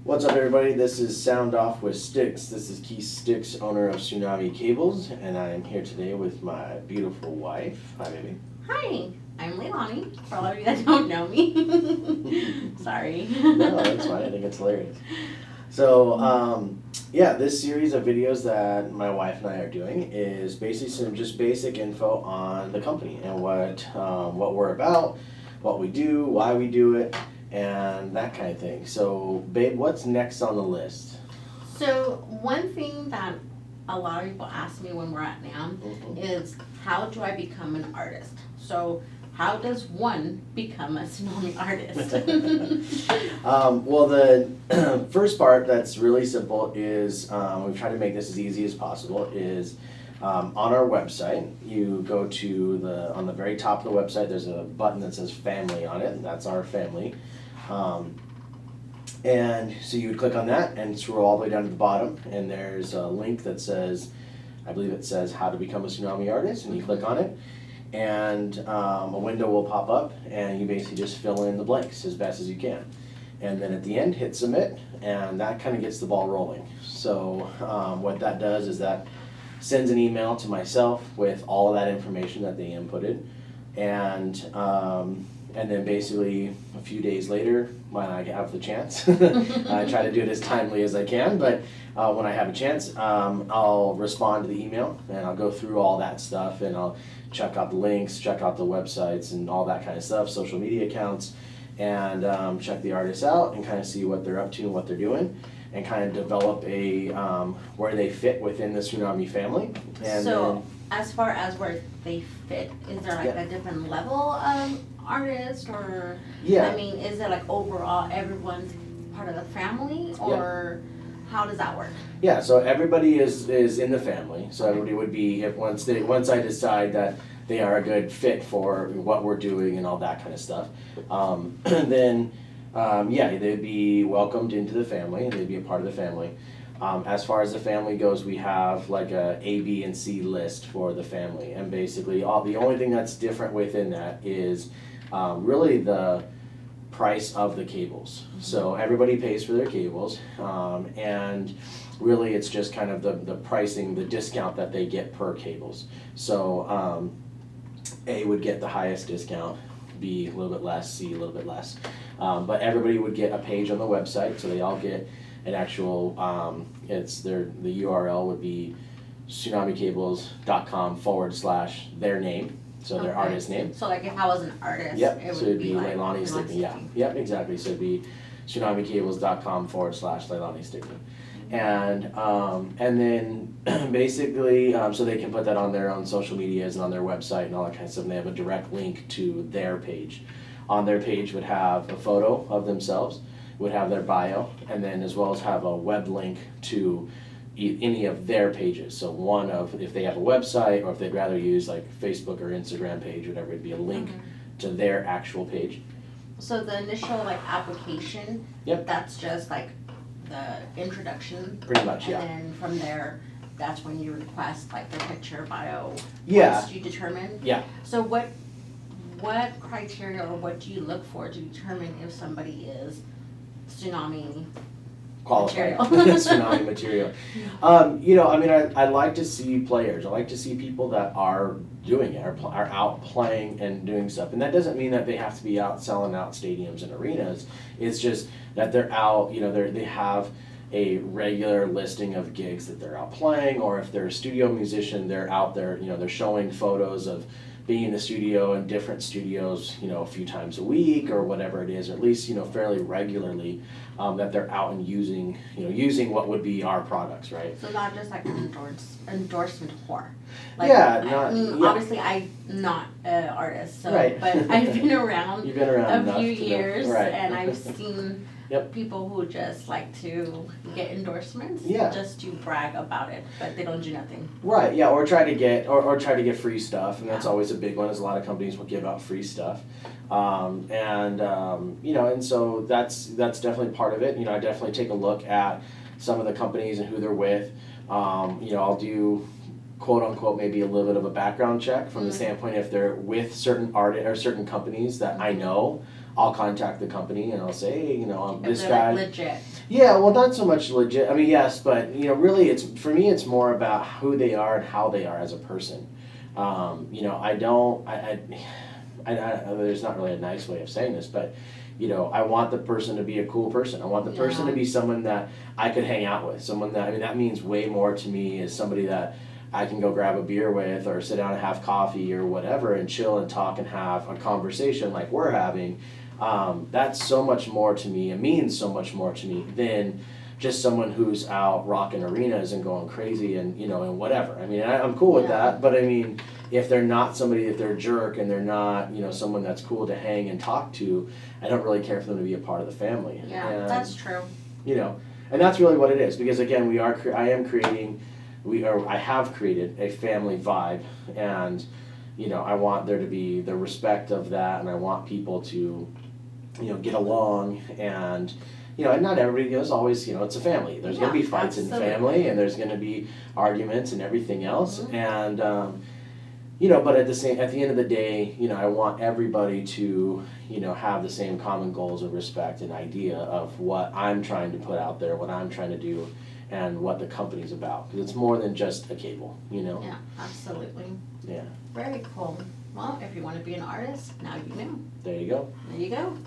What's up, everybody? This is Sound Off with Sticks. This is Keith Sticks, owner of Tsunami Cables, and I am here today with my beautiful wife. Hi, baby. Hi, I'm Leilani, for all of you that don't know me. Sorry. No, that's fine. I think it's hilarious. So, this series of videos that my wife and I are doing is basically some just basic info on the company and what we're about, what we do, why we do it, and that kind of thing. So, babe, what's next on the list? So, one thing that a lot of people ask me when we're at NAM is, how do I become an artist? So, how does one become a tsunami artist? Well, the first part that's really simple is, we've tried to make this as easy as possible, is on our website, you go to on the very top of the website, there's a button that says family on it, and that's our family. And so you would click on that and scroll all the way down to the bottom, and there's a link that says, I believe it says how to become a tsunami artist, and you click on it, and a window will pop up, and you basically just fill in the blanks as best as you can. And then at the end, hit submit, and that kind of gets the ball rolling. So what that does is that sends an email to myself with all of that information that they inputted, and then basically a few days later, when I have the chance, I try to do it as timely as I can, but when I have a chance, I'll respond to the email, and I'll go through all that stuff, and I'll check out the links, check out the websites and all that kind of stuff, social media accounts, and check the artists out and kind of see what they're up to and what they're doing, and kind of develop a where they fit within the Tsunami family. And so, as far as where they fit, is there like a different level of artist, or I mean, is it like overall everyone's part of the family, or how does that work? Yeah, so everybody is in the family. So everybody would be, once I decide that they are a good fit for what we're doing and all that kind of stuff, then they'd be welcomed into the family. They'd be a part of the family. As far as the family goes, we have like a B, and C list for the family, and basically the only thing that's different within that is really the price of the cables. So everybody pays for their cables, and really it's just kind of the pricing, the discount that they get per cables. So A would get the highest discount, B a little bit less, C a little bit less, but everybody would get a page on the website, so they all get an actual, the URL would be tsunamicables.com/ their name. So their artist name. So like if I was an artist, yep. It so would it'd be like Leilani Stickney. Yeah. Yep, exactly. So it'd be tsunamicables.com / Leilani Stickney. And then basically, so they can put that on their own social medias and on their website and all that kind of stuff. And they have a direct link to their page. On their page would have a photo of themselves, would have their bio, and then as well as have a web link to any of their pages. So one of, if they have a website, or if they'd rather use like Facebook or Instagram page, whatever, it'd be a link to their actual page. So the initial like application, that's just like the introduction. Pretty much, and then from there, that's when you request like the picture, bio. Yeah. You determine. Yeah. So what criteria, or what do you look for to determine if somebody is tsunami qualified material? Tsunami material. I like to see players. I like to see people that are doing it, are out playing and doing stuff. And that doesn't mean that they have to be out selling out stadiums and arenas. It's just that they're out, they have a regular listing of gigs that they're out playing, or if they're a studio musician, they're out there, they're showing photos of being in the studio in different studios, a few times a week or whatever it is, or at least, fairly regularly, that they're out and using what would be our products, right? So not just like an endorsement whore. Like, obviously I'm not an artist, so, but I've been around, You've been around a few years, right. And I've seen people who just like to get endorsements just to brag about it, but they don't do nothing. Right, yeah, or try to get free stuff, and that's always a big one, is a lot of companies will give out free stuff. And so that's definitely part of it. I definitely take a look at some of the companies and who they're with. I'll do quote unquote maybe a little bit of a background check from the standpoint if they're with certain artists or certain companies that I know. I'll contact the company and I'll say, hey, this guy. Like legit. Yeah, well, not so much legit. I mean, yes, but you know, really, it's for me. It's more about who they are and how they are as a person. You know, I don't. There's not really a nice way of saying this, but you know, I want the person to be a cool person. I want the person to be someone that I could hang out with. Someone that, I mean, that means way more to me as somebody that I can go grab a beer with or sit down and have coffee or whatever and chill and talk and have a conversation like we're having. That's so much more to me. It means so much more to me than just someone who's out rocking arenas and going crazy and, you know, and whatever. I mean, I'm cool with that, but I mean, if they're not somebody, if they're a jerk and they're not, you know, someone that's cool to hang and talk to, I don't really care for them to be a part of the family. Yeah, and, that's true. You know, and that's really what it is, because again, I have created a family vibe, and, you know, I want there to be the respect of that, and I want people to, you know, get along, and, you know, and not everybody, you know, it's always, you know, it's a family. There's going to be fights in the family, and there's going to be arguments and everything else, and, you know, but at the end of the day, you know, I want everybody to, you know, have the same common goals of respect and idea of what I'm trying to put out there, what I'm trying to do, and what the company's about. Because it's more than just a cable, you know? Yeah, absolutely. Yeah. Very cool. Well, if you want to be an artist, now you know. There you go. There you go.